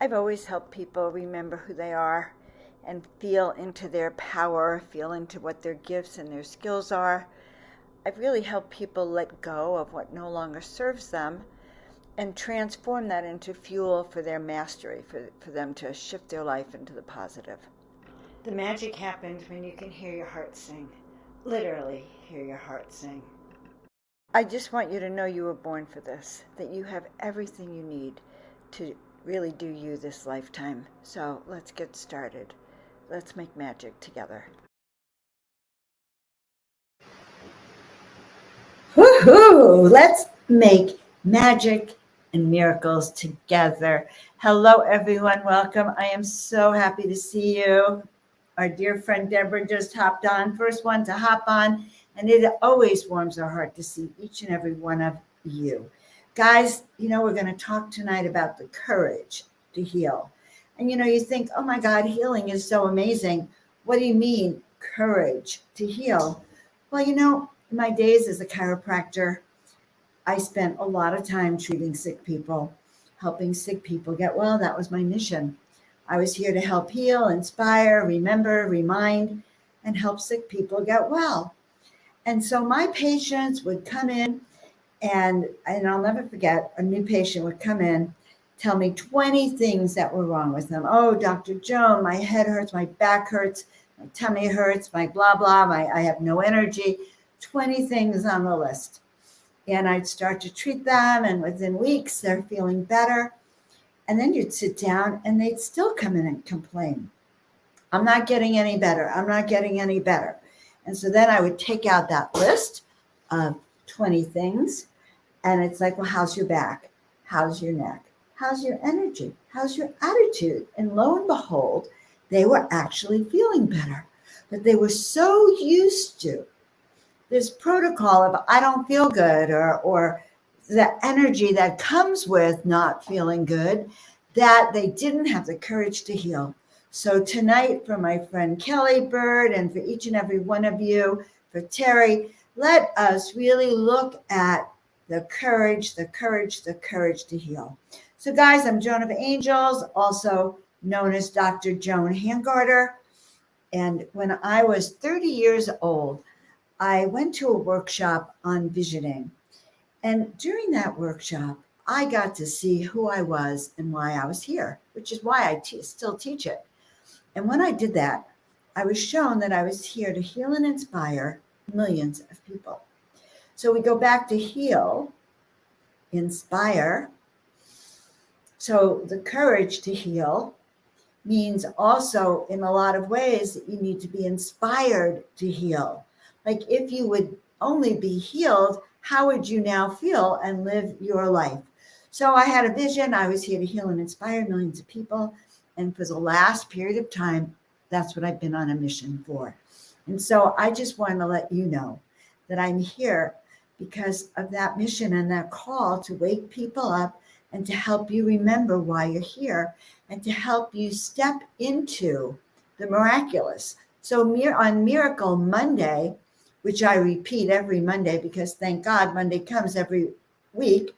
I've always helped people remember who they are and feel into their power, feel into what their gifts and their skills are. I've really helped people let go of what no longer serves them and transform that into fuel for their mastery, for them to shift their life into the positive. The magic happens when you can hear your heart sing. Literally hear your heart sing. I just want you to know you were born for this, that you have everything you need to really do you this lifetime. So let's get started. Let's make magic together. Woohoo! Let's make magic and miracles together. Hello, everyone. Welcome. I am so happy to see you. Our dear friend Deborah just hopped on, first one to hop on, and it always warms our heart to see each and every one of you. Guys, we're going to talk tonight about the courage to heal. And you think, oh my God, healing is so amazing. What do you mean, courage to heal? Well, in my days as a chiropractor, I spent a lot of time treating sick people, helping sick people get well. That was my mission. I was here to help heal, inspire, remember, remind, and help sick people get well. And so my patients would come in, and I'll never forget, a new patient would come in, tell me 20 things that were wrong with them. Oh, Dr. Joan, my head hurts, my back hurts, my tummy hurts, my blah, blah, I have no energy. 20 things on the list. And I'd start to treat them, and within weeks, they're feeling better. And then you'd sit down, and they'd still come in and complain. I'm not getting any better. I'm not getting any better. And so then I would take out that list of 20 things, and it's like, well, how's your back? How's your neck? How's your energy? How's your attitude? And lo and behold, they were actually feeling better. But they were so used to this protocol of I don't feel good, or the energy that comes with not feeling good, that they didn't have the courage to heal. So tonight, for my friend Kelly Bird and for each and every one of you, for Terry, let us really look at the courage to heal. So guys, I'm Joan of Angels, also known as Dr. Joan Hangarter. And when I was 30 years old, I went to a workshop on visioning. And during that workshop, I got to see who I was and why I was here, which is why I still teach it. And when I did that, I was shown that I was here to heal and inspire millions of people. So we go back to heal, inspire. So the courage to heal means also in a lot of ways that you need to be inspired to heal. Like if you would only be healed, how would you now feel and live your life? So I had a vision. I was here to heal and inspire millions of people. And for the last period of time, that's what I've been on a mission for. And so I just want to let you know that I'm here because of that mission and that call to wake people up and to help you remember why you're here and to help you step into the miraculous. So on Miracle Monday, which I repeat every Monday because thank God Monday comes every week,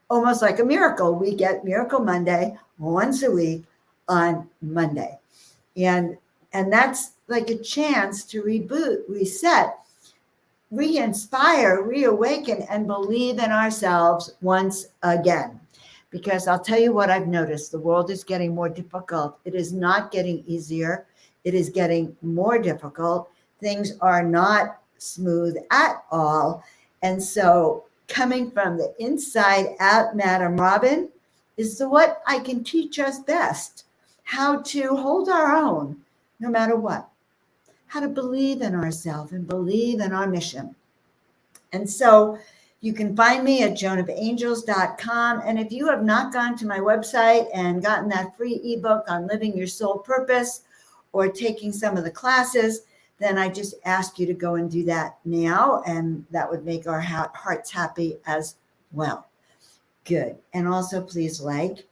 almost like a miracle. We get Miracle Monday once a week on Monday. And that's like a chance to reboot, reset, re-inspire, reawaken, and believe in ourselves once again. Because I'll tell you what I've noticed. The world is getting more difficult. It is not getting easier. It is getting more difficult. Things are not smooth at all. And so coming from the inside out, Madam Robin, is what I can teach us best. How to hold our own, no matter what. How to believe in ourselves and believe in our mission. And so you can find me at joanofangels.com. And if you have not gone to my website and gotten that free ebook on living your soul purpose or taking some of the classes, then I just ask you to go and do that now. And that would make our hearts happy as well. Good. And also please like,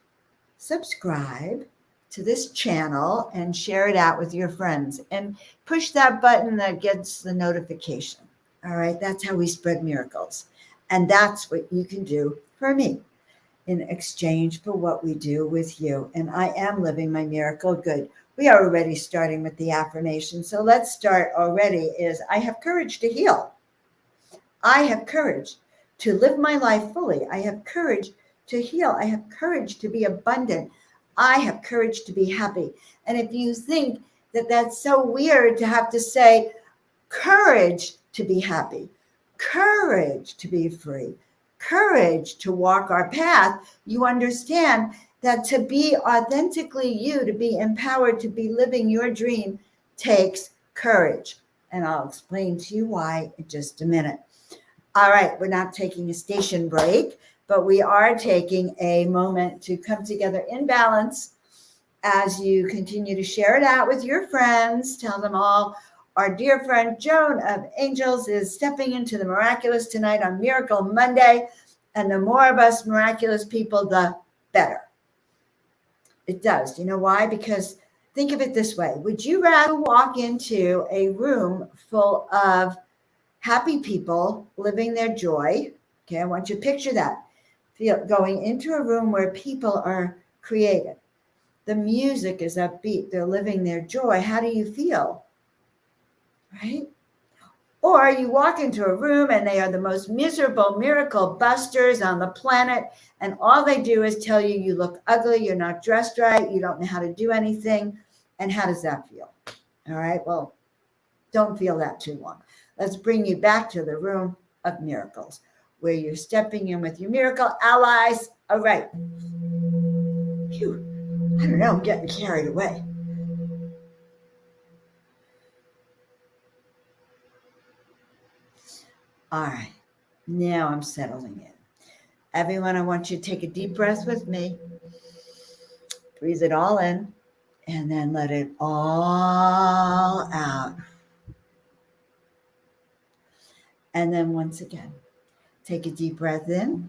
subscribe to this channel and share it out with your friends and push that button that gets the notification. All right. That's how we spread miracles. And that's what you can do for me. in exchange for what we do with you. And I am living my miracle. Good. We are already starting with the affirmation. So let's start already is I have courage to heal. I have courage to live my life fully. I have courage to heal. I have courage to be abundant. I have courage to be happy. And if you think that that's so weird to have to say, courage to be happy, courage to be free, courage to walk our path, you understand that to be authentically you, to be empowered, to be living your dream takes courage. And I'll explain to you why in just a minute. All right, we're not taking a station break, but we are taking a moment to come together in balance as you continue to share it out with your friends. Tell them all our dear friend Joan of Angels is stepping into the miraculous tonight on Miracle Monday. And the more of us miraculous people, the better. It does. You know why? Because think of it this way. Would you rather walk into a room full of happy people living their joy? Okay, I want you to picture that. Feel going into a room where people are creative. The music is upbeat. They're living their joy. How do you feel? Right? Or you walk into a room and they are the most miserable miracle busters on the planet. And all they do is tell you, you look ugly. You're not dressed right. You don't know how to do anything. And how does that feel? All right. Well, don't feel that too long. Let's bring you back to the room of miracles where you're stepping in with your miracle allies. All right. Phew. I don't know, I'm getting carried away. All right, now I'm settling in. Everyone, I want you to take a deep breath with me. Breathe it all in and then let it all out. And then once again, take a deep breath in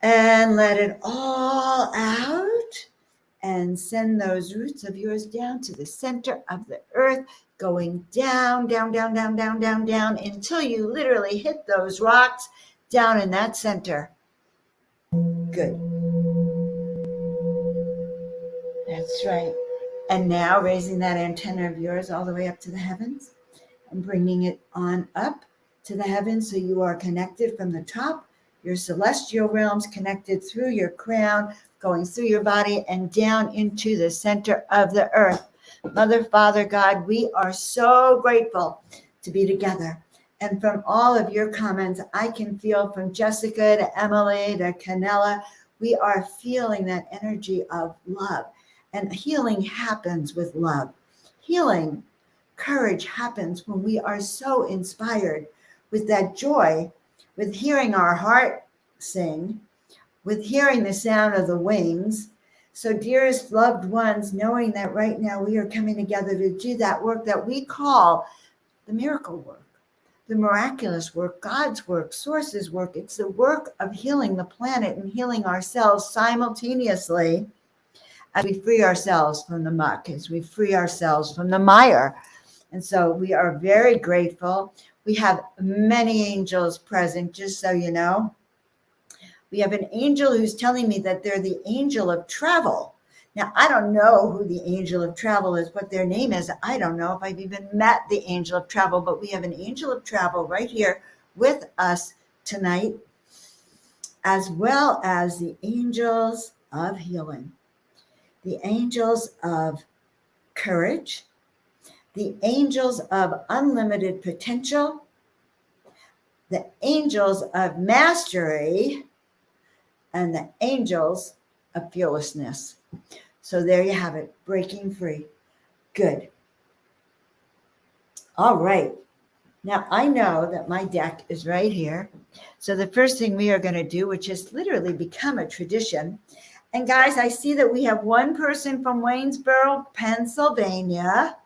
and let it all out. And send those roots of yours down to the center of the earth, going down, down, down, down, down, down, down, until you literally hit those rocks down in that center. Good. That's right. And now raising that antenna of yours all the way up to the heavens and bringing it on up to the heavens so you are connected from the top, your celestial realms connected through your crown, going through your body and down into the center of the earth. Mother, Father, God, we are so grateful to be together. And from all of your comments, I can feel from Jessica to Emily to Canella, we are feeling that energy of love. And healing happens with love. Healing, courage happens when we are so inspired with that joy, with hearing our heart sing, with hearing the sound of the wings. So, dearest loved ones, knowing that right now we are coming together to do that work that we call the miracle work, the miraculous work, God's work, Source's work. It's the work of healing the planet and healing ourselves simultaneously as we free ourselves from the muck, as we free ourselves from the mire. And so we are very grateful. We have many angels present, just so you know. We have an angel who's telling me that they're the angel of travel. Now, I don't know who the angel of travel is, what their name is. I don't know if I've even met the angel of travel, but we have an angel of travel right here with us tonight, as well as the angels of healing, the angels of courage, the angels of unlimited potential, the angels of mastery, and the angels of fearlessness. So there you have it, breaking free. Good. All right. Now I know that my deck is right here. So the first thing we are going to do, which has literally become a tradition, and guys, I see that we have one person from Waynesboro, Pennsylvania.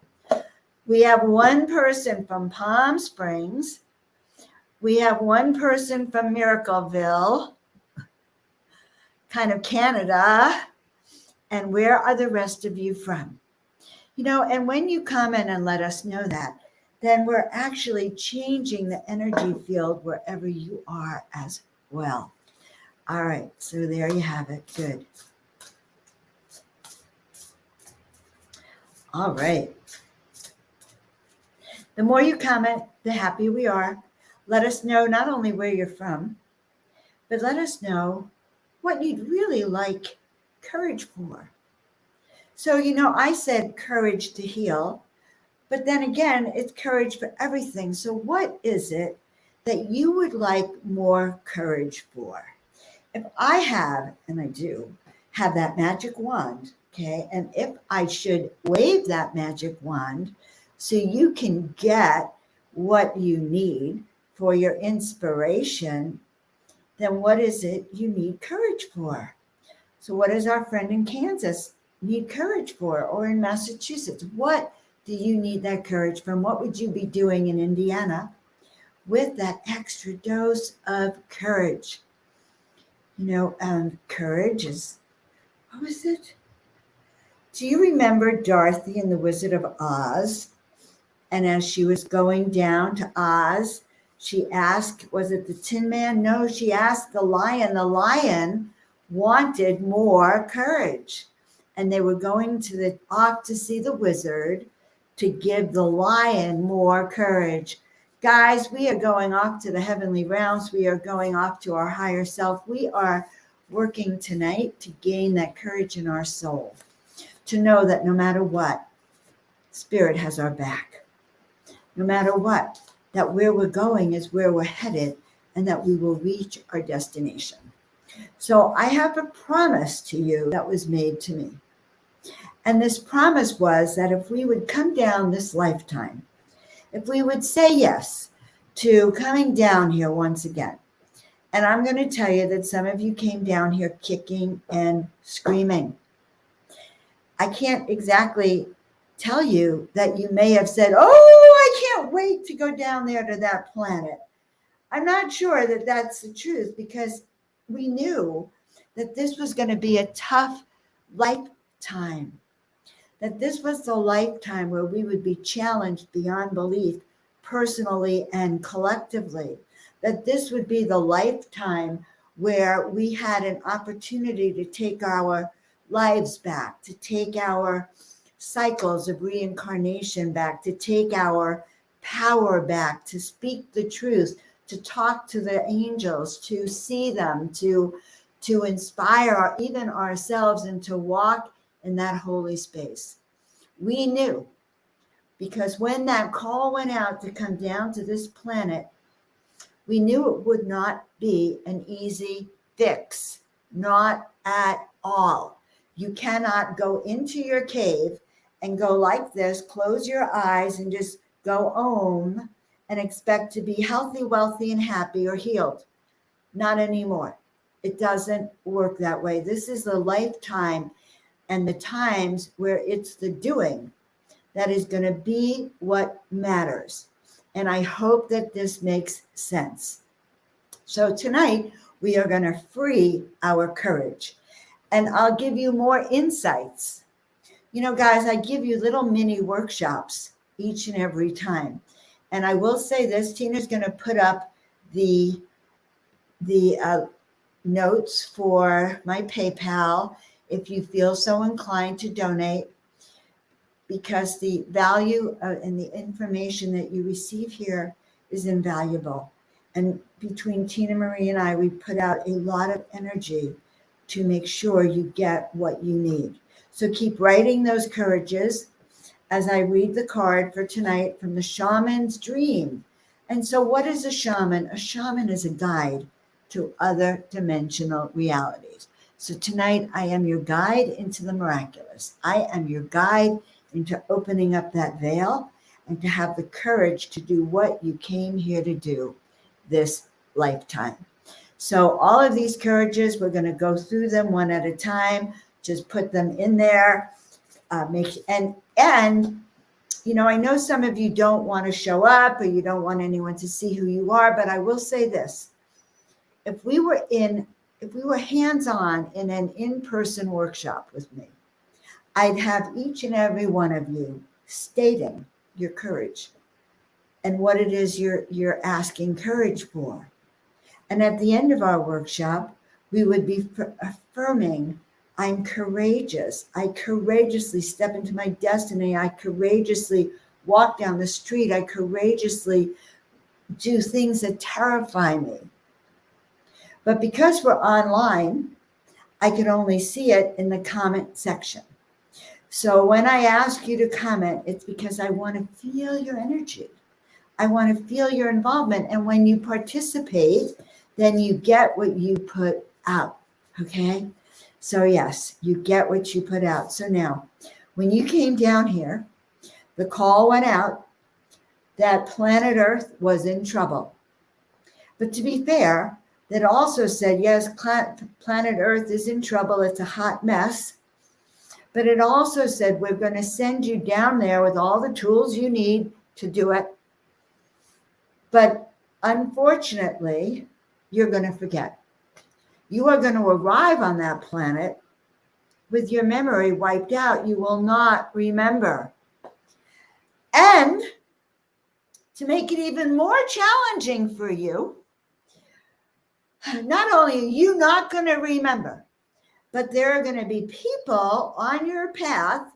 We have one person from Palm Springs. We have one person from Miracleville, kind of Canada. And where are the rest of you from? You know, and when you comment and let us know that, then we're actually changing the energy field wherever you are as well. All right, so there you have it. Good. All right. The more you comment, the happier we are. Let us know not only where you're from, but let us know what you'd really like courage for. So, I said courage to heal, but then again, it's courage for everything. So, what is it that you would like more courage for? If I have, and I do, have that magic wand, okay, and if I should wave that magic wand so you can get what you need for your inspiration, then what is it you need courage for? So, what does our friend in Kansas need courage for, or in Massachusetts? What do you need that courage from? What would you be doing in Indiana with that extra dose of courage? Courage is, what was it? Do you remember Dorothy in The Wizard of Oz? And as she was going down to Oz, she asked, was it the Tin Man? No, she asked the lion. The lion wanted more courage. And they were going off to see the wizard to give the lion more courage. Guys, we are going off to the heavenly realms. We are going off to our higher self. We are working tonight to gain that courage in our soul, to know that no matter what, Spirit has our back. No matter what, that where we're going is where we're headed, and that we will reach our destination. So I have a promise to you that was made to me. And this promise was that if we would come down this lifetime, if we would say yes to coming down here once again, and I'm going to tell you that some of you came down here kicking and screaming. I can't exactly tell you that you may have said, oh, I can't wait to go down there to that planet. I'm not sure that that's the truth, because we knew that this was going to be a tough lifetime, that this was the lifetime where we would be challenged beyond belief, personally and collectively, that this would be the lifetime where we had an opportunity to take our lives back, to take our cycles of reincarnation back, to take our power back, to speak the truth, to talk to the angels, to see them, to inspire even ourselves, and to walk in that holy space. We knew, because when that call went out to come down to this planet, we knew it would not be an easy fix, not at all. You cannot go into your cave and go like this, close your eyes and just go om and expect to be healthy, wealthy, and happy or healed. Not anymore. It doesn't work that way. This is the lifetime and the times where it's the doing that is going to be what matters. And I hope that this makes sense. So tonight, we are going to free our courage. And I'll give you more insights. Guys, I give you little mini workshops each and every time. And I will say this, Tina's going to put up the notes for my PayPal if you feel so inclined to donate, because the value and the information that you receive here is invaluable. And between Tina Marie and I, we put out a lot of energy to make sure you get what you need. So keep writing those courages as I read the card for tonight from the Shaman's Dream. And so what is a shaman? A shaman is a guide to other dimensional realities. So tonight, I am your guide into the miraculous. I am your guide into opening up that veil and to have the courage to do what you came here to do this lifetime. So all of these courages, we're going to go through them one at a time, just put them in there. I know some of you don't want to show up, or you don't want anyone to see who you are, but I will say this. If we were hands-on in an in-person workshop with me, I'd have each and every one of you stating your courage and what it is you're asking courage for. And at the end of our workshop, we would be affirming, I'm courageous. I courageously step into my destiny. I courageously walk down the street. I courageously do things that terrify me. But because we're online, I can only see it in the comment section. So when I ask you to comment, it's because I want to feel your energy. I want to feel your involvement. And when you participate, then you get what you put out. Okay? So yes, you get what you put out. So now, when you came down here, the call went out that planet Earth was in trouble. But to be fair, that also said, yes, planet Earth is in trouble. It's a hot mess. But it also said, we're going to send you down there with all the tools you need to do it. But unfortunately, you're going to forget. You are going to arrive on that planet with your memory wiped out. You will not remember. And to make it even more challenging for you, not only are you not going to remember, but there are going to be people on your path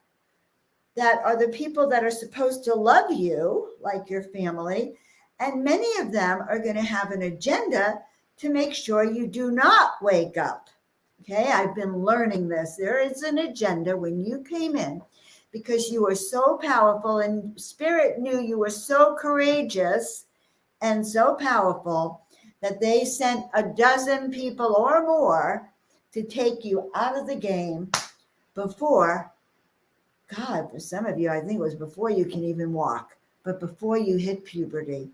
that are the people that are supposed to love you, like your family. And many of them are going to have an agenda to make sure you do not wake up. Okay, I've been learning this. There is an agenda when you came in because you were so powerful and Spirit knew you were so courageous and so powerful that they sent a dozen people or more to take you out of the game before, God, for some of you, I think it was before you can even walk, but before you hit puberty.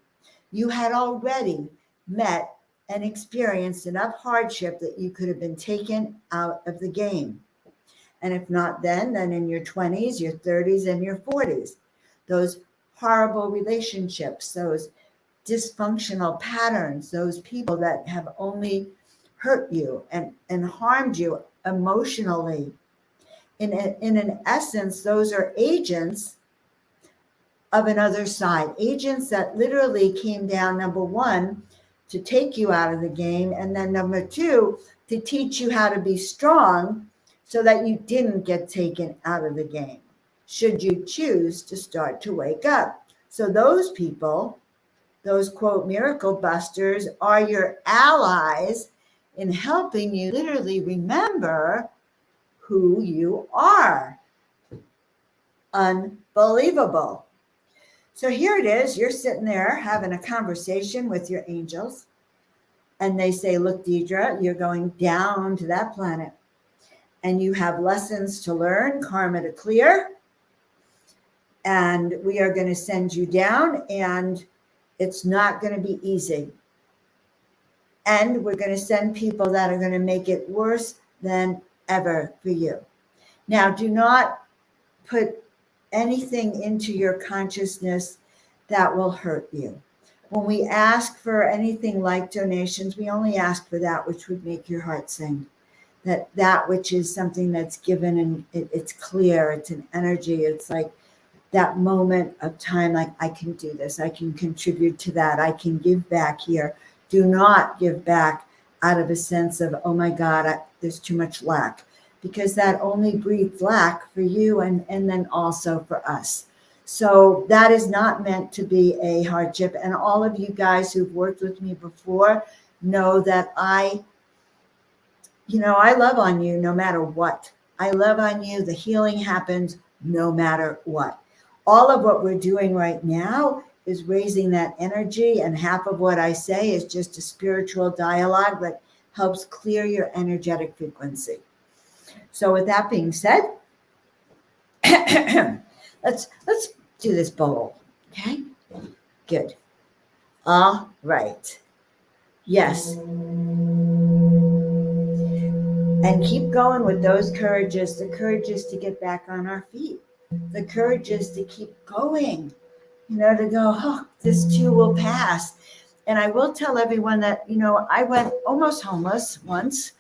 You had already met and experienced enough hardship that you could have been taken out of the game. And if not then in your 20s, your 30s, and your 40s. Those horrible relationships, those dysfunctional patterns, those people that have only hurt you and harmed you emotionally. In an essence, those are agents of another side, agents that literally came down, number one, to take you out of the game, and then number two, to teach you how to be strong so that you didn't get taken out of the game, should you choose to start to wake up. So those people, those quote miracle busters, are your allies in helping you literally remember who you are. Unbelievable. So here it is. You're sitting there having a conversation with your angels. And they say, look, Deidre, you're going down to that planet. And you have lessons to learn, karma to clear. And we are going to send you down. And it's not going to be easy. And we're going to send people that are going to make it worse than ever for you. Now, do not put anything into your consciousness that will hurt you. When we ask for anything like donations, we only ask for that which would make your heart sing. That which is something that's given and it's clear, it's an energy, it's like that moment of time, like I can do this, I can contribute to that, I can give back here. Do not give back out of a sense of, oh my God, there's too much lack. Because that only breeds lack for you and then also for us. So that is not meant to be a hardship. And all of you guys who've worked with me before know that I love on you no matter what. I love on you. The healing happens no matter what. All of what we're doing right now is raising that energy. And half of what I say is just a spiritual dialogue that helps clear your energetic frequency. So with that being said, let's do this bowl, okay? Good. All right. Yes. And keep going with those courages. The courage is to get back on our feet. The courage is to keep going, to go, oh, this too will pass. And I will tell everyone that, I went almost homeless once.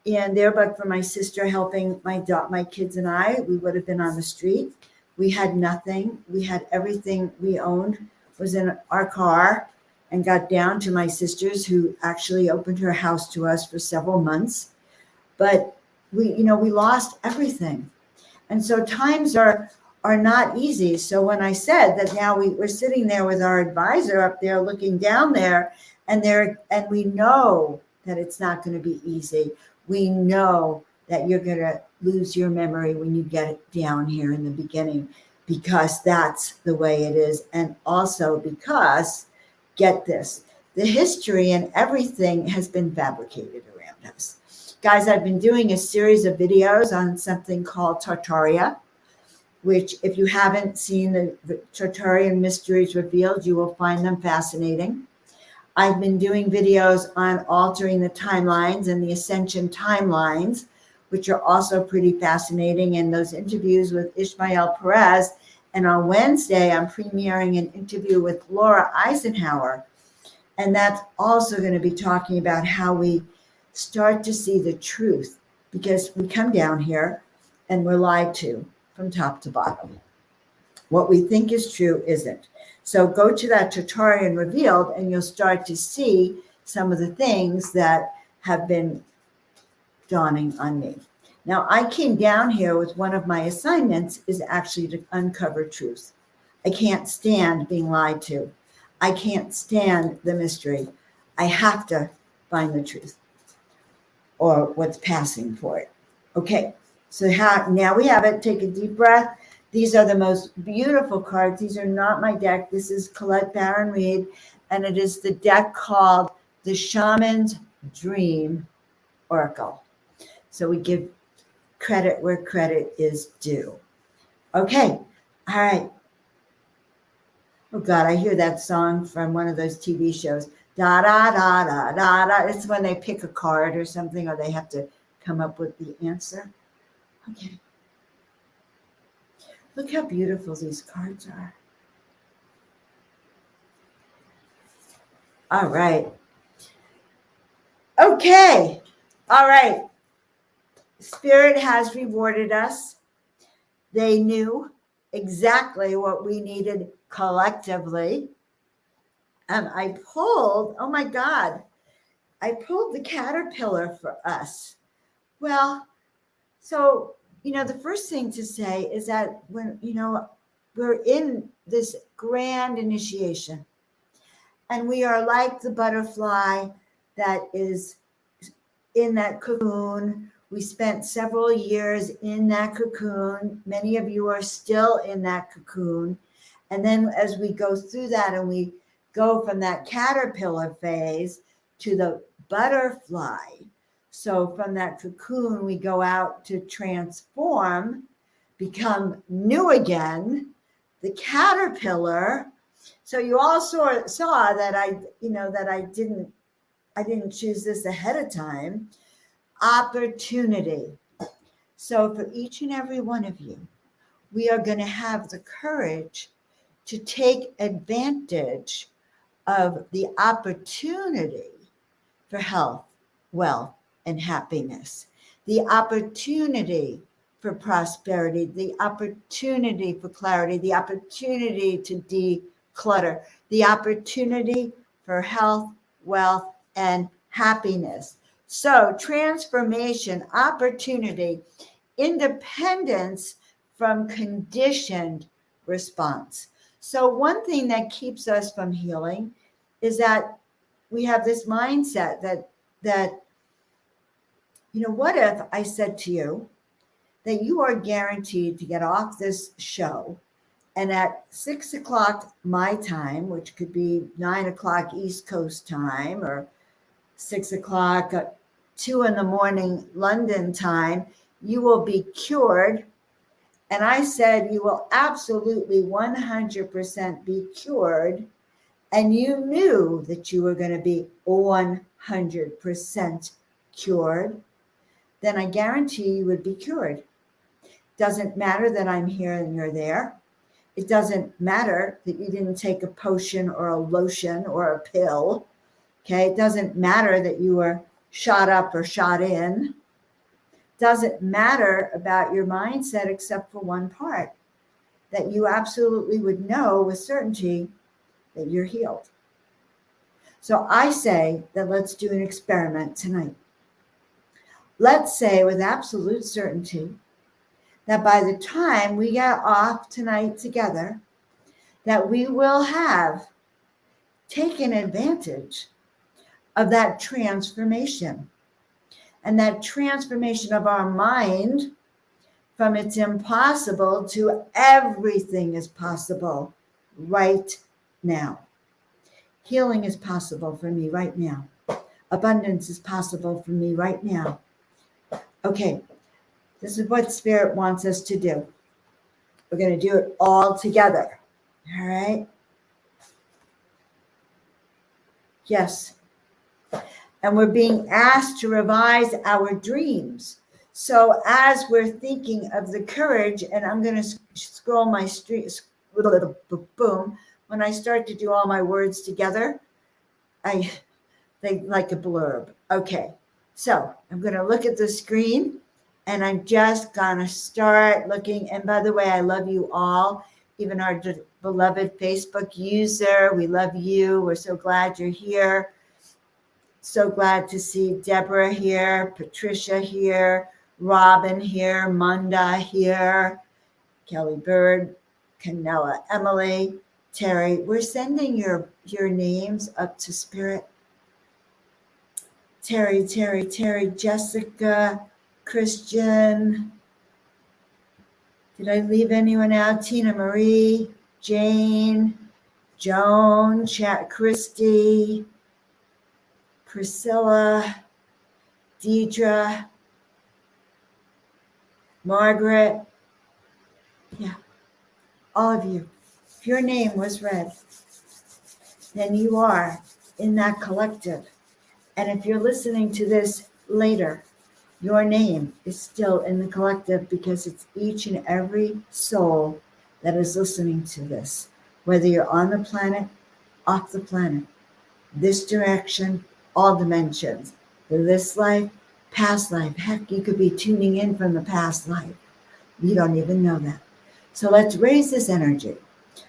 And there, but for my sister helping my kids and I, we would have been on the street. We had nothing. We had everything we owned was in our car. and got down to my sisters, who actually opened her house to us for several months. But we lost everything. And so times are not easy. So when I said that now we're sitting there with our advisor up there looking down there, and we know that it's not going to be easy. We know that you're going to lose your memory when you get it down here in the beginning, because that's the way it is. And also because, get this, the history and everything has been fabricated around us. Guys, I've been doing a series of videos on something called Tartaria, which, if you haven't seen the Tartarian mysteries revealed, you will find them fascinating. I've been doing videos on altering the timelines and the ascension timelines, which are also pretty fascinating, and those interviews with Ishmael Perez. And on Wednesday, I'm premiering an interview with Laura Eisenhower. And that's also going to be talking about how we start to see the truth, because we come down here and we're lied to from top to bottom. What we think is true isn't. So go to that Tartarian Revealed and you'll start to see some of the things that have been dawning on me. Now, I came down here with one of my assignments is actually to uncover truth. I can't stand being lied to. I can't stand the mystery. I have to find the truth, or what's passing for it. Okay, so now we have it. Take a deep breath. These are the most beautiful cards. These are not my deck. This is Colette Baron Reed, and it is the deck called the Shaman's Dream Oracle. So we give credit where credit is due. Okay, all right. Oh God, I hear that song from one of those TV shows. Da da da da da da. It's when they pick a card or something, or they have to come up with the answer. Okay. Look how beautiful these cards are. All right. Okay. All right. Spirit has rewarded us. They knew exactly what we needed collectively. And I pulled, oh my God, I pulled the caterpillar for us. Well, so, the first thing to say is that when, we're in this grand initiation, and we are like the butterfly that is in that cocoon. We spent several years in that cocoon. Many of you are still in that cocoon. And then as we go through that and we go from that caterpillar phase to the butterfly, so from that cocoon, we go out to transform, become new again, the caterpillar. So you all saw that I didn't choose this ahead of time. Opportunity. So for each and every one of you, we are going to have the courage to take advantage of the opportunity for health, wealth, and happiness, the opportunity for prosperity, the opportunity for clarity, the opportunity to declutter, the opportunity for health, wealth, and happiness. So transformation, opportunity, independence from conditioned response. So one thing that keeps us from healing is that we have this mindset that what if I said to you that you are guaranteed to get off this show, and at 6:00 my time, which could be 9:00 East Coast time, or 6:00, 2 a.m. London time, you will be cured. And I said, you will absolutely 100% be cured. And you knew that you were going to be 100% cured, then I guarantee you would be cured. Doesn't matter that I'm here and you're there. It doesn't matter that you didn't take a potion or a lotion or a pill. Okay. It doesn't matter that you were shot up or shot in. Doesn't matter about your mindset, except for one part, that you absolutely would know with certainty that you're healed. So I say that let's do an experiment tonight. Let's say with absolute certainty that by the time we get off tonight together, that we will have taken advantage of that transformation. And that transformation of our mind from it's impossible to everything is possible right now. Healing is possible for me right now. Abundance is possible for me right now. Okay, this is what Spirit wants us to do. We're going to do it all together. All right? Yes. And we're being asked to revise our dreams. So as we're thinking of the courage, and I'm going to scroll my street, boom. When I start to do all my words together, they like a blurb. Okay. So I'm going to look at the screen and I'm just going to start looking. And by the way, I love you all, even our beloved Facebook user. We love you. We're so glad you're here. So glad to see Deborah here, Patricia here, Robin here, Munda here, Kelly Bird, Canella, Emily, Terry. We're sending your names up to Spirit. Terry, Jessica, Christian. Did I leave anyone out? Tina Marie, Jane, Joan, Christy, Priscilla, Deidre, Margaret. Yeah, all of you. If your name was read, then you are in that collective. And if you're listening to this later, your name is still in the collective because it's each and every soul that is listening to this, whether you're on the planet, off the planet, this direction, all dimensions, this life, past life. Heck, you could be tuning in from the past life. You don't even know that. So let's raise this energy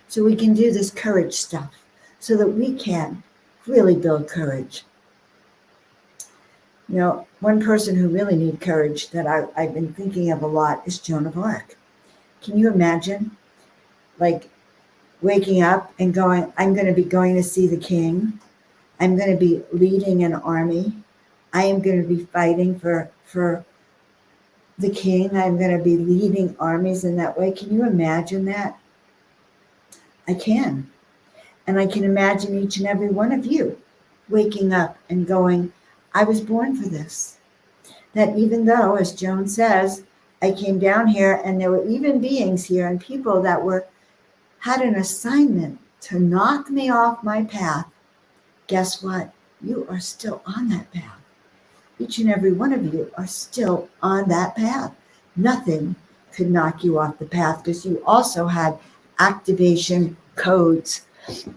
so we can do this courage stuff so that we can really build courage. You know, one person who really needs courage that I've been thinking of a lot is Joan of Arc. Can you imagine, like, waking up and going, I'm going to be going to see the king. I'm going to be leading an army. I am going to be fighting for the king. I'm going to be leading armies in that way. Can you imagine that? I can. And I can imagine each and every one of you waking up and going, I was born for this. That even though, as Joan says, I came down here and there were even beings here and people that had an assignment to knock me off my path. Guess what? You are still on that path. Each and every one of you are still on that path. Nothing could knock you off the path because you also had activation codes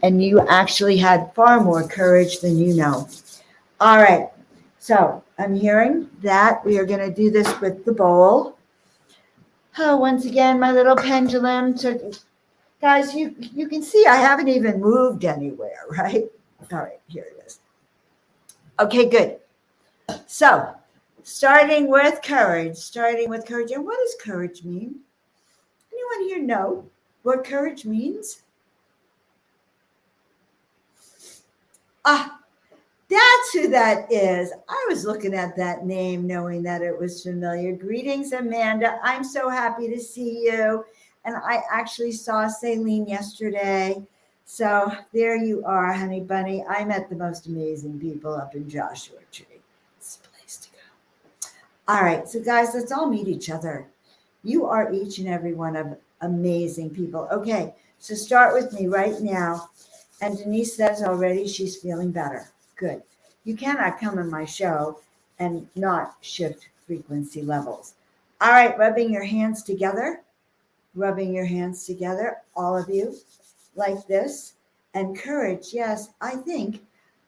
and you actually had far more courage than you know. All right. So I'm hearing that we are going to do this with the bowl. Oh, once again, my little pendulum guys, you can see I haven't even moved anywhere, right? All right, here it is. Okay, good. So starting with courage. And what does courage mean? Anyone here know what courage means? That's who that is. I was looking at that name knowing that it was familiar. Greetings, Amanda. I'm so happy to see you. And I actually saw Celine yesterday. So there you are, honey bunny. I met the most amazing people up in Joshua Tree. It's a place to go. All right. So guys, let's all meet each other. You are each and every one of amazing people. Okay. So start with me right now. And Denise says already she's feeling better. Good. You cannot come in my show and not shift frequency levels. All right, rubbing your hands together, all of you, like this. And courage, yes, I think,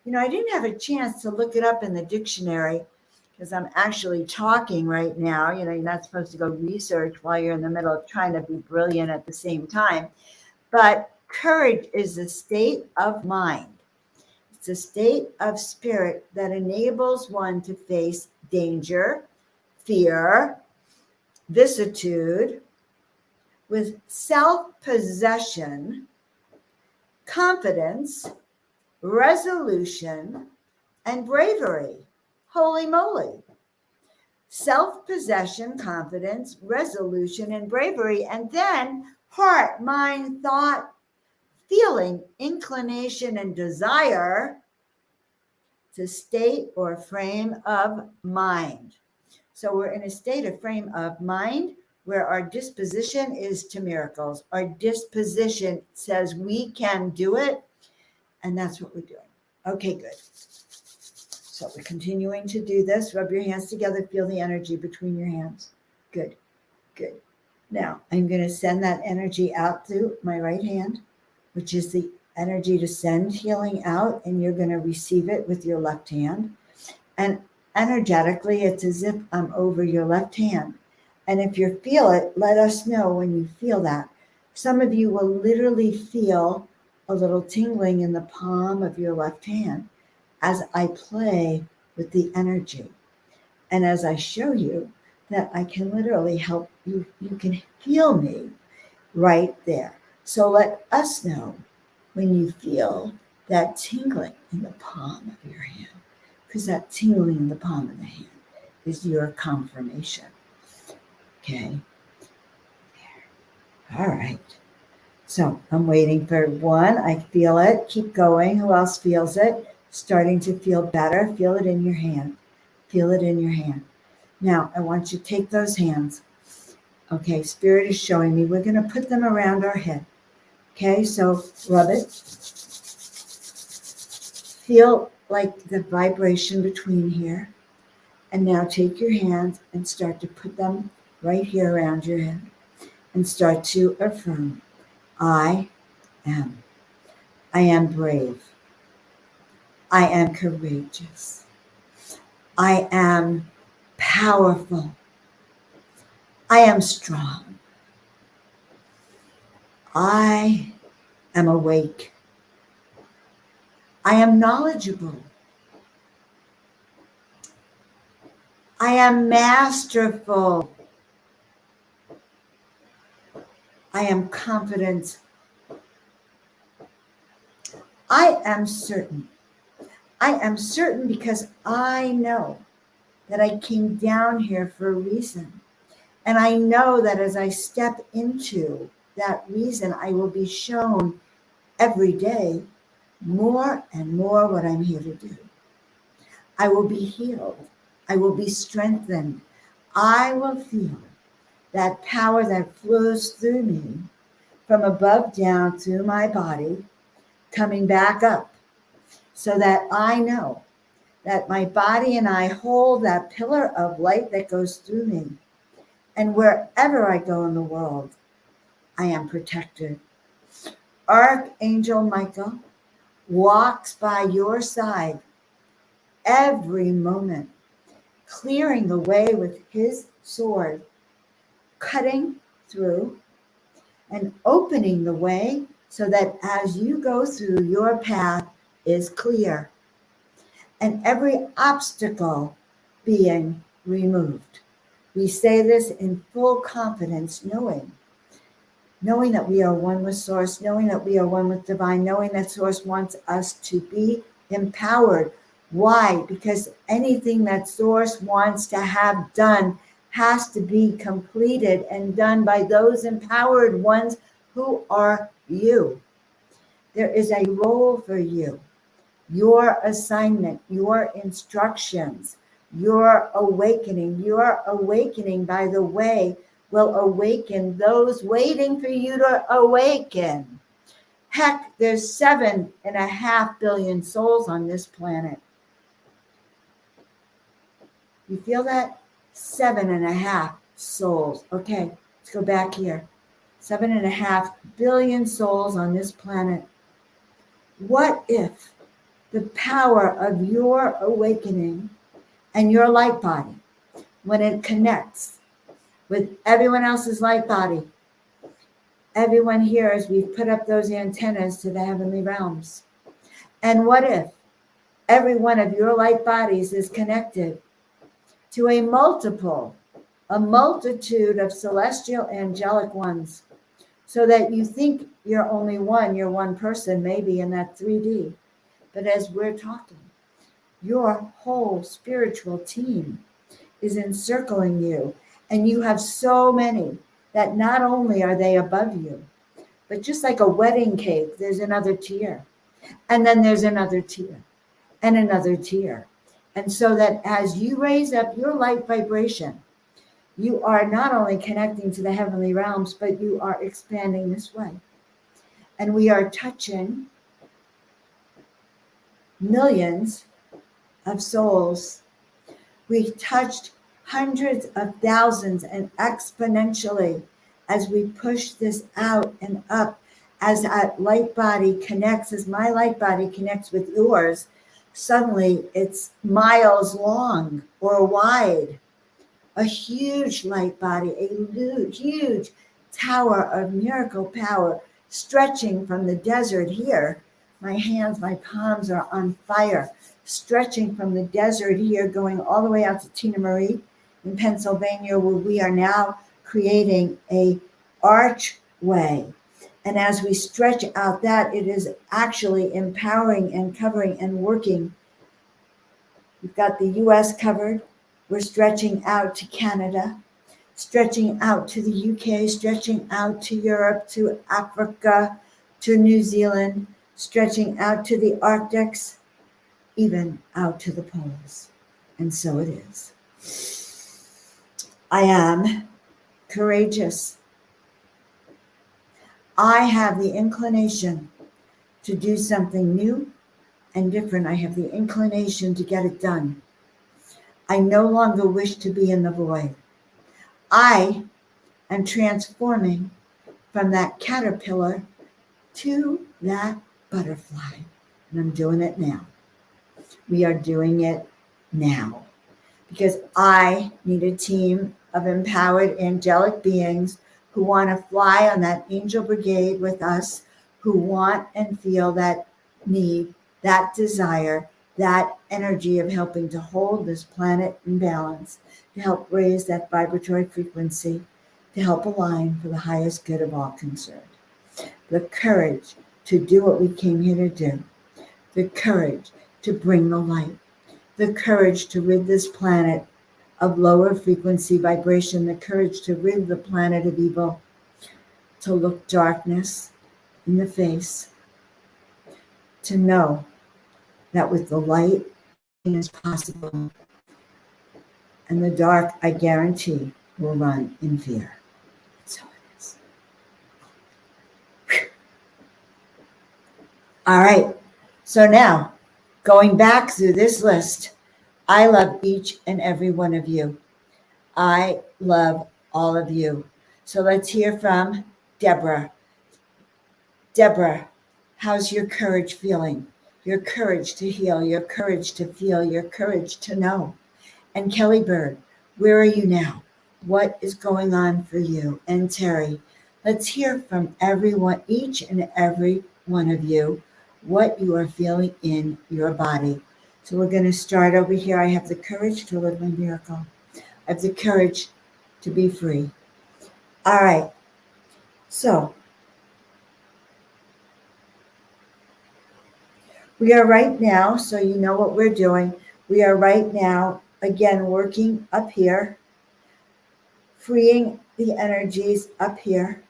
I didn't have a chance to look it up in the dictionary because I'm actually talking right now. You're not supposed to go research while you're in the middle of trying to be brilliant at the same time. But courage is a state of mind. It's a state of spirit that enables one to face danger, fear, vicissitude with self-possession, confidence, resolution, and bravery. Holy moly. Self-possession, confidence, resolution, and bravery, and then heart, mind, thought, feeling, inclination, and desire to state or frame of mind. So we're in a state of frame of mind where our disposition is to miracles. Our disposition says we can do it, and that's what we're doing. Okay, good. So we're continuing to do this. Rub your hands together. Feel the energy between your hands. Good, good. Now, I'm going to send that energy out through my right hand, which is the energy to send healing out, and you're going to receive it with your left hand. And energetically, it's as if I'm over your left hand. And if you feel it, let us know when you feel that. Some of you will literally feel a little tingling in the palm of your left hand as I play with the energy. And as I show you that I can literally help you, you can feel me right there. So let us know when you feel that tingling in the palm of your hand, because that tingling in the palm of the hand is your confirmation. Okay. There. All right. So I'm waiting for one. I feel it. Keep going. Who else feels it? Starting to feel better. Feel it in your hand. Feel it in your hand. Now, I want you to take those hands. Okay, Spirit is showing me. We're going to put them around our head. Okay, so rub it. Feel like the vibration between here. And now take your hands and start to put them right here around your head. And start to affirm, I am. I am brave. I am courageous. I am powerful. I am strong. I am awake. I am knowledgeable. I am masterful. I am confident. I am certain. I am certain because I know that I came down here for a reason. And I know that as I step into that reason, I will be shown every day more and more what I'm here to do. I will be healed. I will be strengthened. I will feel that power that flows through me from above down through my body, coming back up, so that I know that my body and I hold that pillar of light that goes through me. And wherever I go in the world, I am protected. Archangel Michael walks by your side every moment, clearing the way with his sword, cutting through and opening the way so that as you go through, your path is clear and every obstacle being removed. We say this in full confidence, knowing that we are one with Source, knowing that we are one with Divine, knowing that Source wants us to be empowered. Why? Because anything that Source wants to have done has to be completed and done by those empowered ones who are you. There is a role for you, your assignment, your instructions, your awakening. Your awakening, by the way, will awaken those waiting for you to awaken. Heck, there's 7.5 billion souls on this planet. You feel that? 7.5 souls. Okay, let's go back here. 7.5 billion souls on this planet. What if the power of your awakening and your light body, when it connects with everyone else's light body, everyone here, as we've put up those antennas to the heavenly realms. And what if Every one of your light bodies is connected to a multitude of celestial angelic ones, so that you think you're only one, you're one person, maybe in that 3D. But as we're talking, your whole spiritual team is encircling you, and you have so many that not only are they above you, but just like a wedding cake, there's another tier, and then there's another tier, and another tier. And so that as you raise up your light vibration, you are not only connecting to the heavenly realms, but you are expanding this way. And we are touching millions of souls. We touched hundreds of thousands, and exponentially as we push this out and up, as that light body connects, as my light body connects with yours, suddenly it's miles long or wide. A huge light body, a huge tower of miracle power stretching from the desert here. My hands, my palms are on fire, stretching from the desert here, going all the way out to Tina Marie in Pennsylvania, where we are now creating a archway. And as we stretch out that, it is actually empowering and covering and working. We've got the US covered. We're stretching out to Canada, stretching out to the UK, stretching out to Europe, to Africa, to New Zealand, stretching out to the Arctics, even out to the poles. And so it is. I am courageous. I have the inclination to do something new and different. I have the inclination to get it done. I no longer wish to be in the void. I am transforming from that caterpillar to that butterfly. And I'm doing it now. We are doing it now. Because I need a team of empowered angelic beings who want to fly on that angel brigade with us, who want and feel that need, that desire, that energy of helping to hold this planet in balance, to help raise that vibratory frequency, to help align for the highest good of all concerned. The courage to do what we came here to do, the courage to bring the light, the courage to rid this planet of lower frequency vibration, the courage to rid the planet of evil, to look darkness in the face, to know that with the light, anything is possible. And the dark, I guarantee, will run in fear. So it is. Whew. All right. So now, going back through this list, I love each and every one of you. I love all of you. So let's hear from Deborah. Deborah, how's your courage feeling? Your courage to heal, your courage to feel, your courage to know. And Kelly Bird, where are you now? What is going on for you? And Terry, let's hear from everyone, each and every one of you, what you are feeling in your body. So we're going to start over here. I have the courage to live my miracle. I have the courage to be free. All right. So we are right now, so you know what we're doing. We are right now, again, working up here, freeing the energies up here,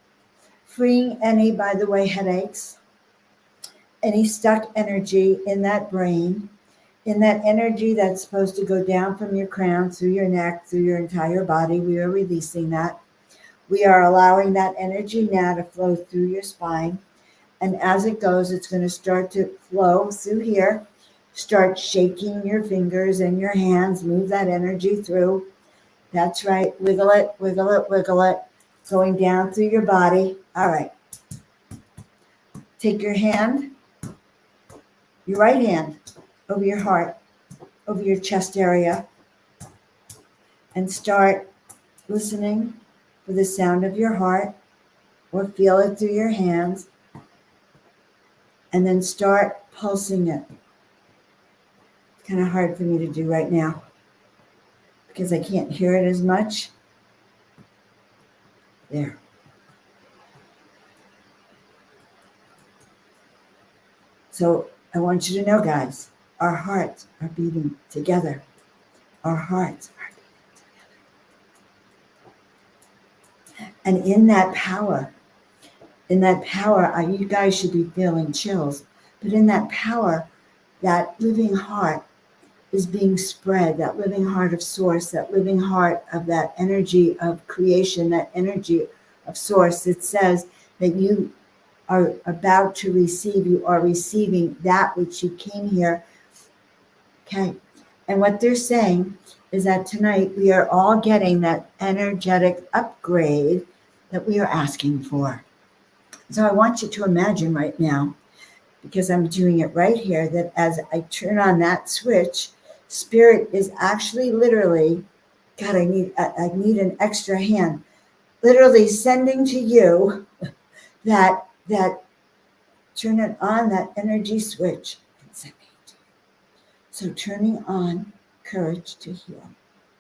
freeing any, by the way, headaches, any stuck energy in that brain, in that energy that's supposed to go down from your crown, through your neck, through your entire body. We are releasing that. We are allowing that energy now to flow through your spine. And as it goes, it's going to start to flow through here. Start shaking your fingers and your hands. Move that energy through. That's right. Wiggle it, wiggle it, wiggle it. Going down through your body. All right. Take your hand, your right hand, over your heart, over your chest area, and start listening for the sound of your heart, or feel it through your hands, and then start pulsing it. kind of hard for me to do right now because I can't hear it as much. There. So I want you to know, guys, our hearts are beating together. Our hearts are beating together. And in that power, you guys should be feeling chills, but in that power, that living heart is being spread, that living heart of source, that living heart of that energy of creation, that energy of source. It says that you are about to receive, you are receiving that which you came here. Okay. And what they're saying is that tonight we are all getting that energetic upgrade that we are asking for. So I want you to imagine right now, because I'm doing it right here, that as I turn on that switch, Spirit is actually literally, God, I need an extra hand, literally sending to you that turn it on, that energy switch. So turning on courage to heal,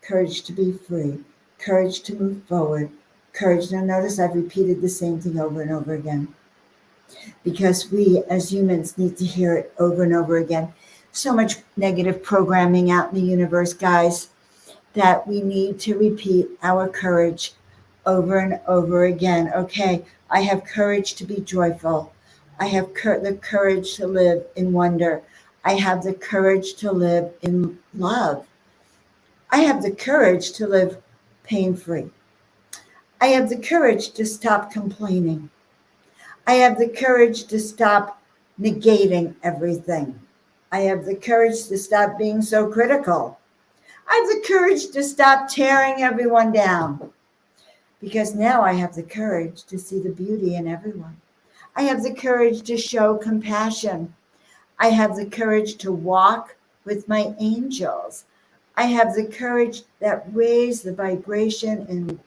courage to be free, courage to move forward, courage. Now notice I've repeated the same thing over and over again, because we as humans need to hear it over and over again. So much negative programming out in the universe, guys, that we need to repeat our courage over and over again. Okay, I have courage to be joyful. I have the courage to live in wonder. I have the courage to live in love. I have the courage to live pain-free. I have the courage to stop complaining. I have the courage to stop negating everything. I have the courage to stop being so critical. I have the courage to stop tearing everyone down, because now I have the courage to see the beauty in everyone. I have the courage to show compassion. I have the courage to walk with my angels. I have the courage that raise the vibration in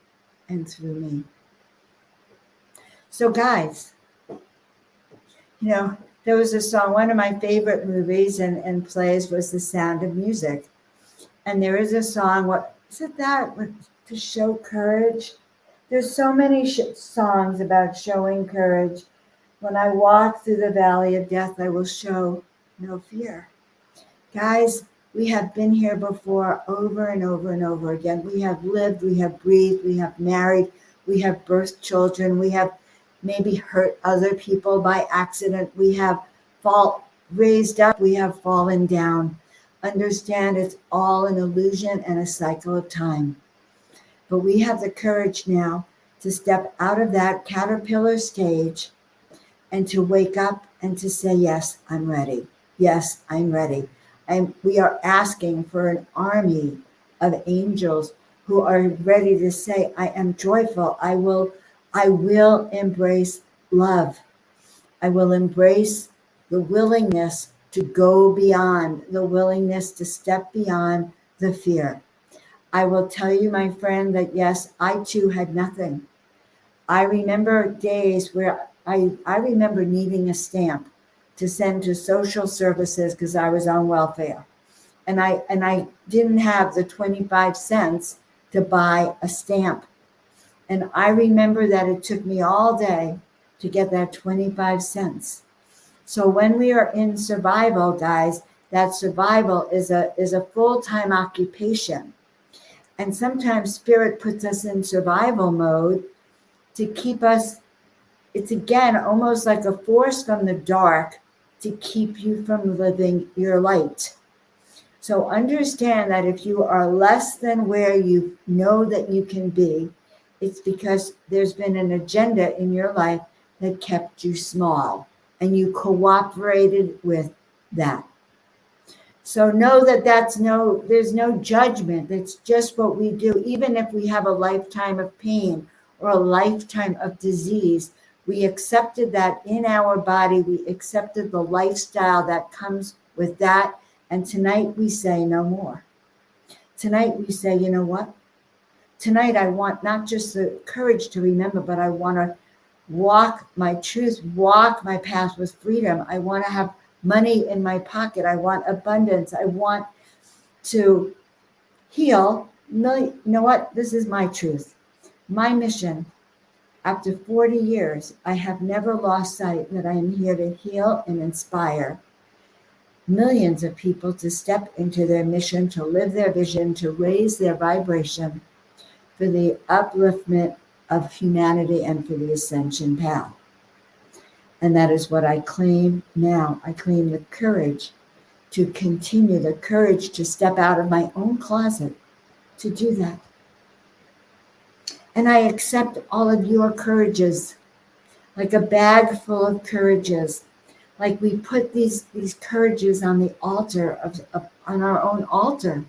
and through me. So guys, there was a song, one of my favorite movies and plays was The Sound of Music. And there is a song, what is it that, to show courage? There's so many songs about showing courage. When I walk through the valley of death, I will show no fear. Guys, we have been here before over and over and over again. We have lived, we have breathed, we have married, we have birthed children, we have maybe hurt other people by accident, we have raised up, we have fallen down. Understand it's all an illusion and a cycle of time. But we have the courage now to step out of that caterpillar stage and to wake up and to say, yes, I'm ready. Yes, I'm ready. And we are asking for an army of angels who are ready to say, I am joyful. I will embrace love. I will embrace the willingness to go beyond, the willingness to step beyond the fear. I will tell you, my friend, that yes, I too had nothing. I remember days where I remember needing a stamp to send to social services because I was on welfare. And I didn't have the 25 cents to buy a stamp. And I remember that it took me all day to get that 25 cents. So when we are in survival, guys, that survival is a full-time occupation. And sometimes Spirit puts us in survival mode to keep us, it's again almost like a force from the dark to keep you from living your light. So understand that if you are less than where you know that you can be, it's because there's been an agenda in your life that kept you small, and you cooperated with that. So know that there's no judgment. It's just what we do. Even if we have a lifetime of pain or a lifetime of disease, we accepted that in our body. We accepted the lifestyle that comes with that. And tonight we say no more. Tonight we say, you know what? Tonight I want not just the courage to remember, but I want to walk my truth, walk my path with freedom. I want to have money in my pocket. I want abundance. I want to heal. You know what? This is my truth. My mission, after 40 years, I have never lost sight that I am here to heal and inspire millions of people to step into their mission, to live their vision, to raise their vibration for the upliftment of humanity and for the ascension path. And that is what I claim now. I claim the courage to continue, the courage to step out of my own closet to do that. And I accept all of your courages, like a bag full of courages. Like we put these courages on the altar on our own altar.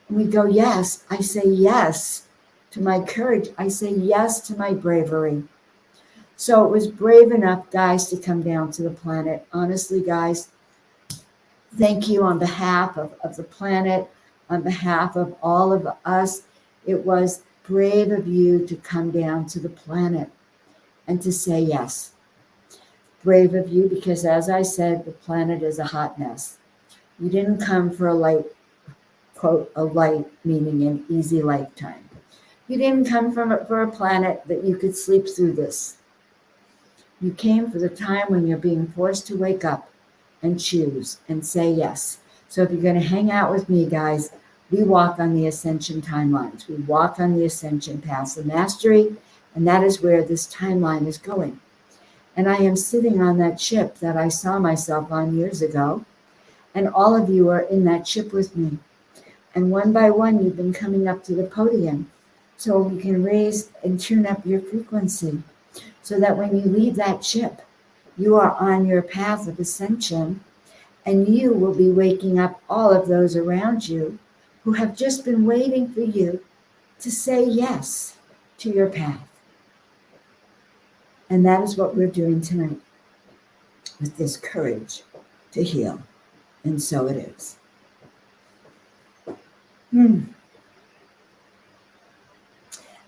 And we go, yes, I say yes to my courage. I say yes to my bravery. So it was brave enough, guys, to come down to the planet. Honestly, guys, thank you on behalf of the planet, on behalf of all of us. It was brave of you to come down to the planet and to say yes. Brave of you because, as I said, the planet is a hot mess. You didn't come for a light, quote, a light, meaning an easy lifetime. You didn't come for a planet that you could sleep through this. You came for the time when you're being forced to wake up and choose and say yes. So if you're going to hang out with me, guys, we walk on the ascension timelines. We walk on the ascension paths of mastery, and that is where this timeline is going. And I am sitting on that ship that I saw myself on years ago, and all of you are in that ship with me. And one by one, you've been coming up to the podium so we can raise and tune up your frequency so that when you leave that ship, you are on your path of ascension, and you will be waking up all of those around you who have just been waiting for you to say yes to your path. And that is what we're doing tonight with this courage to heal. And so it is. And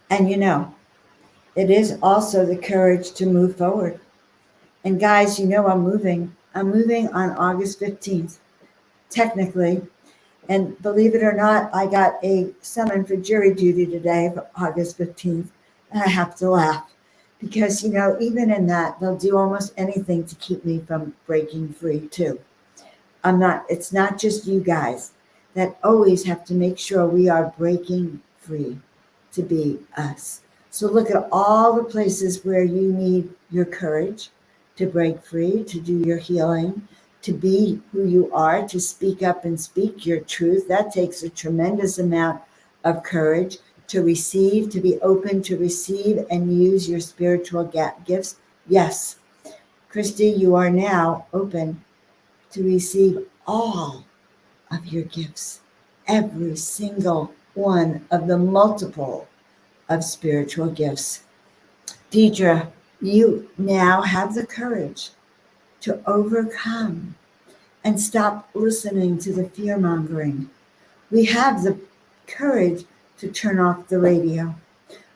you know, it is also the courage to move forward. And guys, you know I'm moving. I'm moving on August 15th, technically. And believe it or not, I got a summon for jury duty today for August 15th. And I have to laugh because, you know, even in that, they'll do almost anything to keep me from breaking free too. It's not just you guys that always have to make sure we are breaking free to be us. So look at all the places where you need your courage to break free, to do your healing, to be who you are, to speak up and speak your truth. That takes a tremendous amount of courage to receive, to be open to receive and use your spiritual gifts. Yes, Christy, you are now open to receive all of your gifts, every single one of the multiple of spiritual gifts. Deidre, you now have the courage to overcome and stop listening to the fear-mongering. We have the courage to turn off the radio,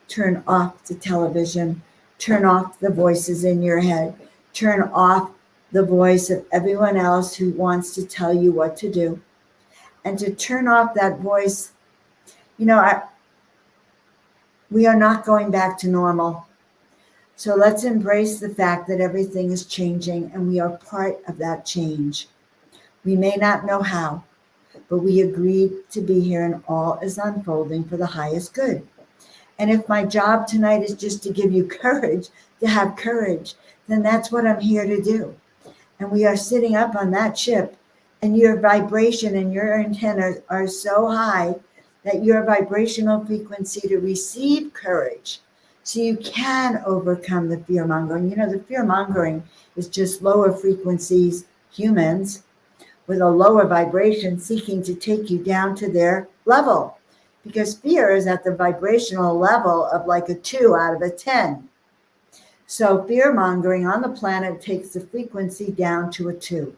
turn off the television, turn off the voices in your head, turn off the voice of everyone else who wants to tell you what to do, and to turn off that voice. You know, we are not going back to normal. So let's embrace the fact that everything is changing and we are part of that change. We may not know how, but we agreed to be here and all is unfolding for the highest good. And if my job tonight is just to give you courage, to have courage, then that's what I'm here to do. And we are sitting up on that ship, and your vibration and your antennas are so high that your vibrational frequency to receive courage, so you can overcome the fear mongering. You know, the fear mongering is just lower frequencies, humans with a lower vibration seeking to take you down to their level, because fear is at the vibrational level of like a 2 out of a 10. So fear mongering on the planet takes the frequency down to a 2.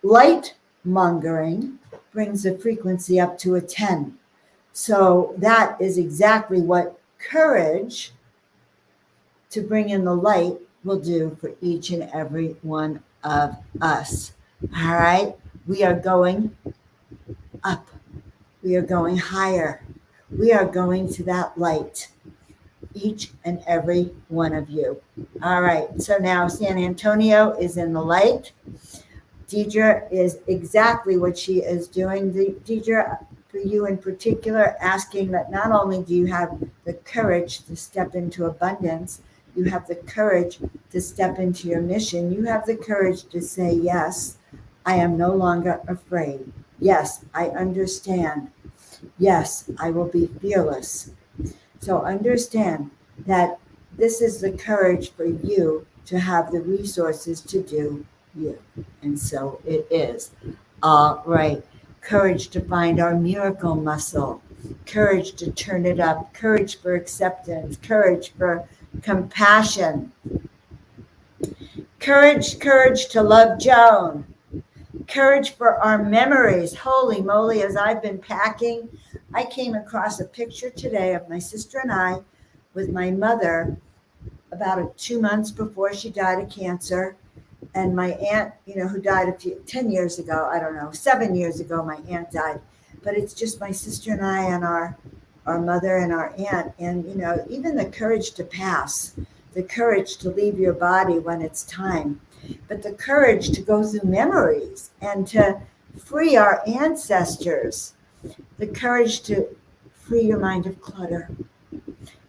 Light mongering brings the frequency up to a 10. So that is exactly what courage to bring in the light will do for each and every one of us. All right. We are going up. We are going higher. We are going to that light, each and every one of you. All right. So now San Antonio is in the light. Deidre is exactly what she is doing. Deidre, for you in particular, asking that not only do you have the courage to step into abundance, you have the courage to step into your mission. You have the courage to say, yes, I am no longer afraid. Yes, I understand. Yes, I will be fearless. So understand that this is the courage for you to have the resources to do you. And so it is. All right. Courage to find our miracle muscle. Courage to turn it up. Courage for acceptance. Courage for compassion. Courage to love Joan. Courage for our memories. Holy moly, as I've been packing, I came across a picture today of my sister and I with my mother about 2 months before she died of cancer. And my aunt, who died 10 years ago, I don't know, 7 years ago, my aunt died. But it's just my sister and I and our mother and our aunt. And, even the courage to pass, the courage to leave your body when it's time, but the courage to go through memories and to free our ancestors, the courage to free your mind of clutter,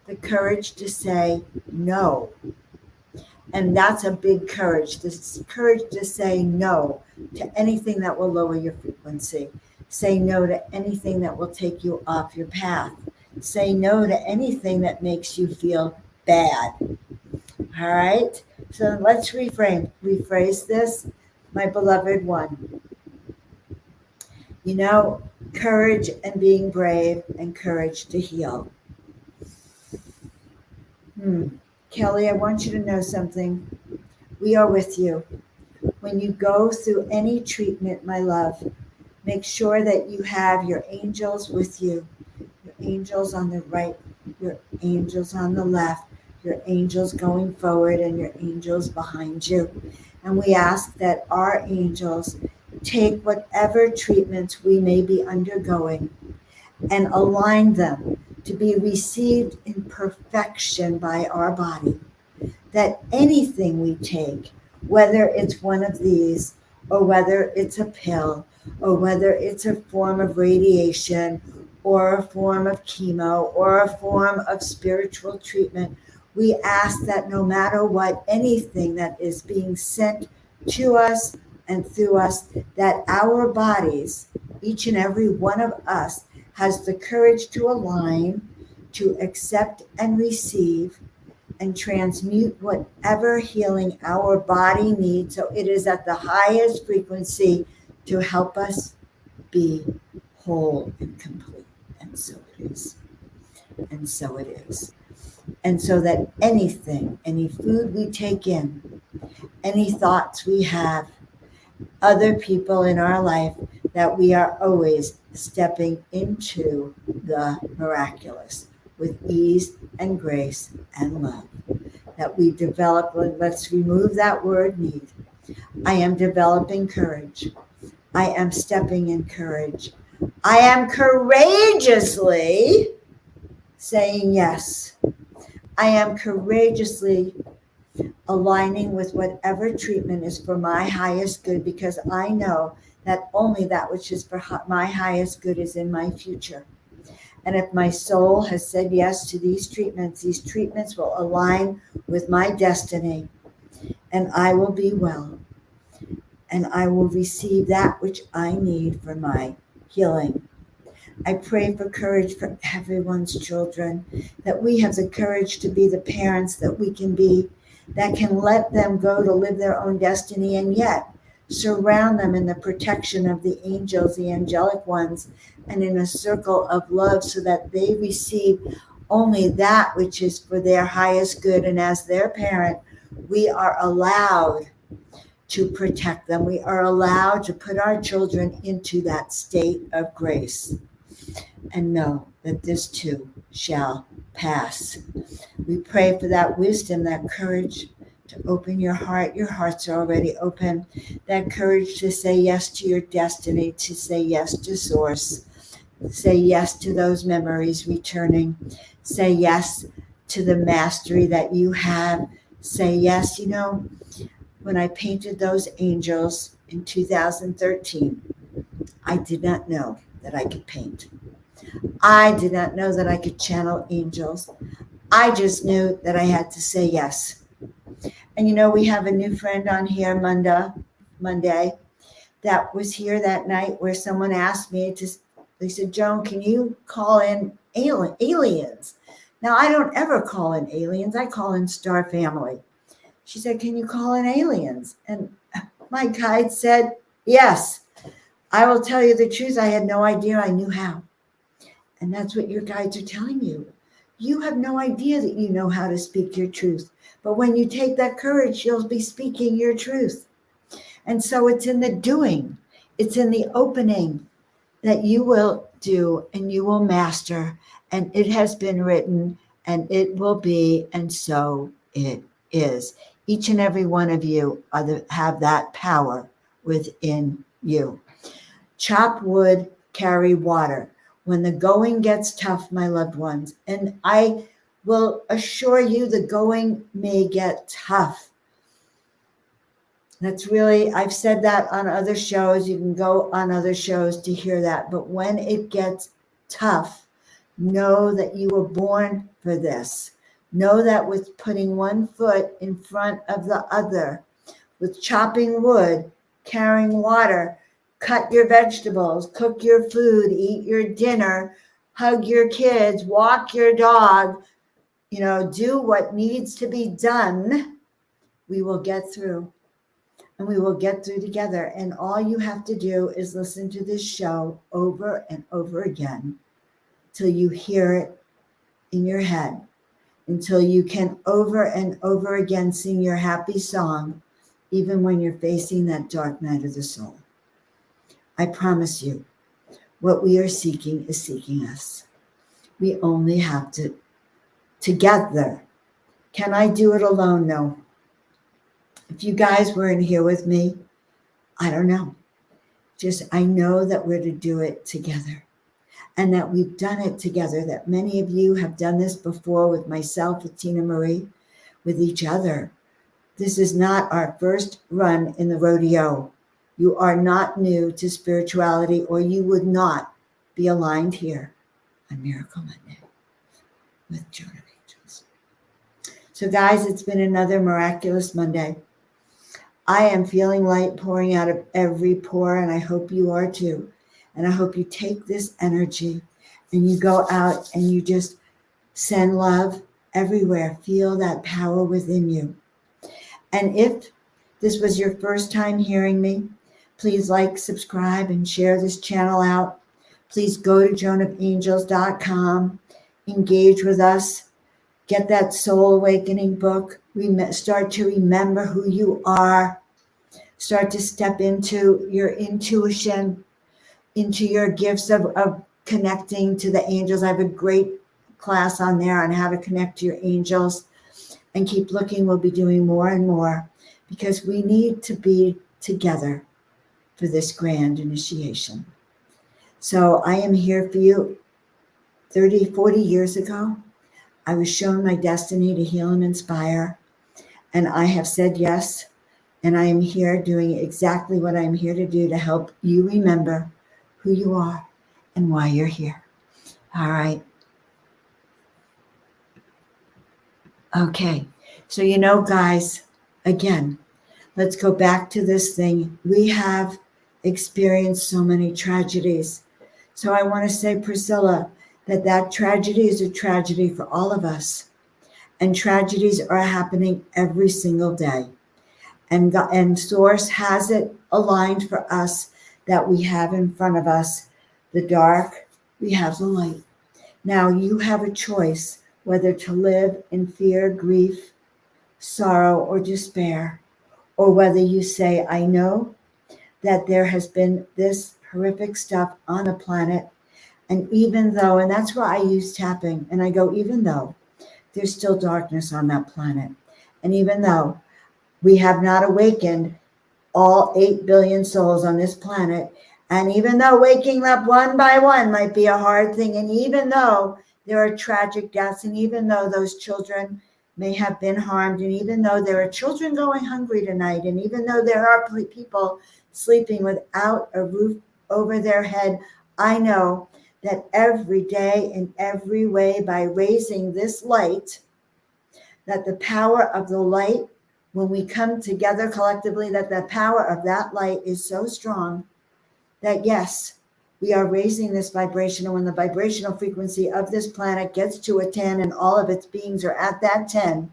the courage to say no. And that's a big courage, this courage to say no to anything that will lower your frequency. Say no to anything that will take you off your path. Say no to anything that makes you feel bad. All right? So let's rephrase this, my beloved one. Courage and being brave and courage to heal. Kelly, I want you to know something. We are with you. When you go through any treatment, my love, make sure that you have your angels with you. Your angels on the right, your angels on the left, your angels going forward, and your angels behind you. And we ask that our angels take whatever treatments we may be undergoing and align them to be received in perfection by our body. That anything we take, whether it's one of these, or whether it's a pill, or whether it's a form of radiation, or a form of chemo, or a form of spiritual treatment, we ask that no matter what, anything that is being sent to us and through us, that our bodies, each and every one of us, has the courage to align, to accept and receive, and transmute whatever healing our body needs, so it is at the highest frequency to help us be whole and complete. And so it is. And so it is. And so that anything, any food we take in, any thoughts we have, other people in our life, that we are always stepping into the miraculous with ease and grace and love. That we develop, let's remove that word need. I am developing courage. I am stepping in courage. I am courageously saying yes. I am courageously aligning with whatever treatment is for my highest good, because I know that only that which is for my highest good is in my future. And if my soul has said yes to these treatments will align with my destiny, and I will be well, and I will receive that which I need for my healing. I pray for courage for everyone's children, that we have the courage to be the parents that we can be, that can let them go to live their own destiny, and yet surround them in the protection of the angels, the angelic ones, and in a circle of love, so that they receive only that which is for their highest good. And as their parent, we are allowed to protect them. We are allowed to put our children into that state of grace and know that this too shall pass. We pray for that wisdom, that courage to open your heart. Your heart's already open. That courage to say yes to your destiny, to say yes to source, say yes to those memories returning, say yes to the mastery that you have. Say yes. You know, when I painted those angels in 2013, I did not know that I could paint. I did not know that I could channel angels. I just knew that I had to say yes. And you know, we have a new friend on here, Monday, that was here that night where someone asked me to, they said, Joan, can you call in aliens? Now, I don't ever call in aliens. I call in star family. She said, can you call in aliens? And my guide said, yes. I will tell you the truth. I had no idea I knew how. And that's what your guides are telling you. You have no idea that you know how to speak your truth. But when you take that courage, you'll be speaking your truth. And so it's in the doing, it's in the opening that you will do and you will master. And it has been written and it will be. And so it is. Each and every one of you have that power within you. Chop wood, carry water. When the going gets tough, my loved ones, and I will assure you the going may get tough. That's really, I've said that on other shows. You can go on other shows to hear that. But when it gets tough, know that you were born for this. Know that with putting one foot in front of the other, with chopping wood, carrying water, cut your vegetables, cook your food, eat your dinner, hug your kids, walk your dog, do what needs to be done, we will get through. And we will get through together. And all you have to do is listen to this show over and over again till you hear it in your head, until you can over and over again sing your happy song, even when you're facing that dark night of the soul. I promise you, what we are seeking is seeking us. We only have to together. Can I do it alone? No. If you guys were in here with me, I don't know. Just I know that we're to do it together and that we've done it together, that many of you have done this before with myself, with Tina Marie, with each other. This is not our first run in the rodeo. You are not new to spirituality, or you would not be aligned here on Miracle Monday with Joan of Angels. So guys, it's been another miraculous Monday. I am feeling light pouring out of every pore, and I hope you are too. And I hope you take this energy and you go out and you just send love everywhere. Feel that power within you. And if this was your first time hearing me, please like, subscribe, and share this channel out. Please go to joanofangels.com, engage with us, get that soul awakening book, start to remember who you are, start to step into your intuition, into your gifts of connecting to the angels. I have a great class on there on how to connect to your angels. And keep looking. We'll be doing more and more because we need to be together for this grand initiation. So I am here for you. 30, 40 years ago, I was shown my destiny to heal and inspire. And I have said yes. And I am here doing exactly what I'm here to do to help you remember who you are and why you're here. All right. Okay. So, guys, again, let's go back to this thing. We have experienced so many tragedies. So I want to say, Priscilla, that tragedy is a tragedy for all of us. And tragedies are happening every single day. And Source has it aligned for us that we have in front of us the dark, we have the light. Now you have a choice whether to live in fear, grief, sorrow, or despair, or whether you say, I know that there has been this horrific stuff on the planet. And even though, and that's why I use tapping, and I go, even though there's still darkness on that planet, and even though We have not awakened all 8 billion souls on this planet. And even though waking up one by one might be a hard thing, and even though there are tragic deaths, and even though those children may have been harmed, and even though there are children going hungry tonight, and even though there are people sleeping without a roof over their head, I know that every day in every way, by raising this light, that the power of the light, when we come together collectively, that the power of that light is so strong that yes, we are raising this vibration. And when the vibrational frequency of this planet gets to a 10 and all of its beings are at that 10,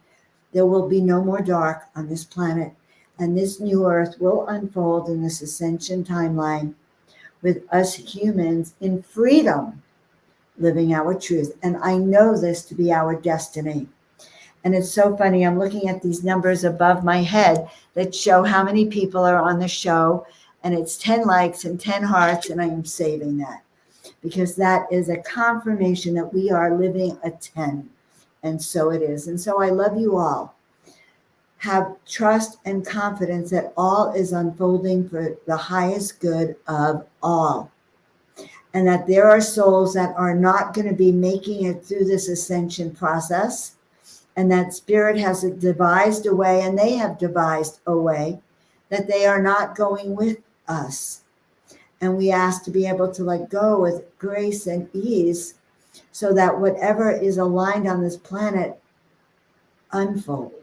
there will be no more dark on this planet. And this new earth will unfold in this ascension timeline with us humans in freedom, living our truth. And I know this to be our destiny. And it's so funny. I'm looking at these numbers above my head that show how many people are on the show. And it's 10 likes and 10 hearts. And I am saving that because that is a confirmation that we are living a 10. And so it is. And so I love you all. Have trust and confidence that all is unfolding for the highest good of all. And that there are souls that are not going to be making it through this ascension process. And that spirit has devised a way, and they have devised a way that they are not going with us. And we ask to be able to let go with grace and ease so that whatever is aligned on this planet unfold.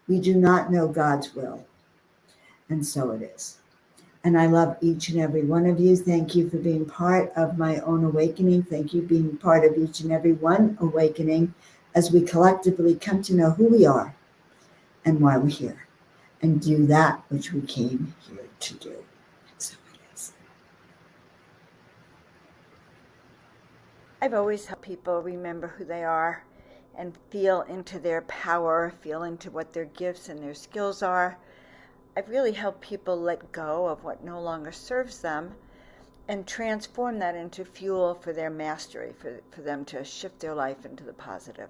We do not know God's will. And so it is. And I love each and every one of you. Thank you for being part of my own awakening. Thank you for being part of each and every one awakening as we collectively come to know who we are and why we're here and do that which we came here to do. So it is. I've always helped people remember who they are and feel into their power, feel into what their gifts and their skills are. I've really helped people let go of what no longer serves them and transform that into fuel for their mastery, for them to shift their life into the positive.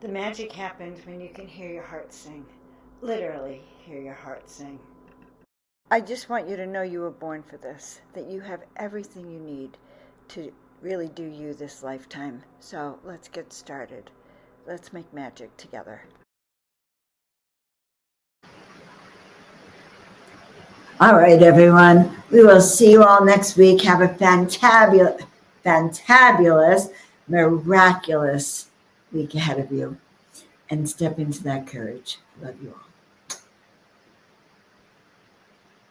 The magic happens when you can hear your heart sing. Literally hear your heart sing. I just want you to know you were born for this, that you have everything you need to really do you this lifetime. So let's get started. Let's make magic together. All right, everyone. We will see you all next week. Have a fantabulous, miraculous week ahead of you. And step into that courage. Love you all.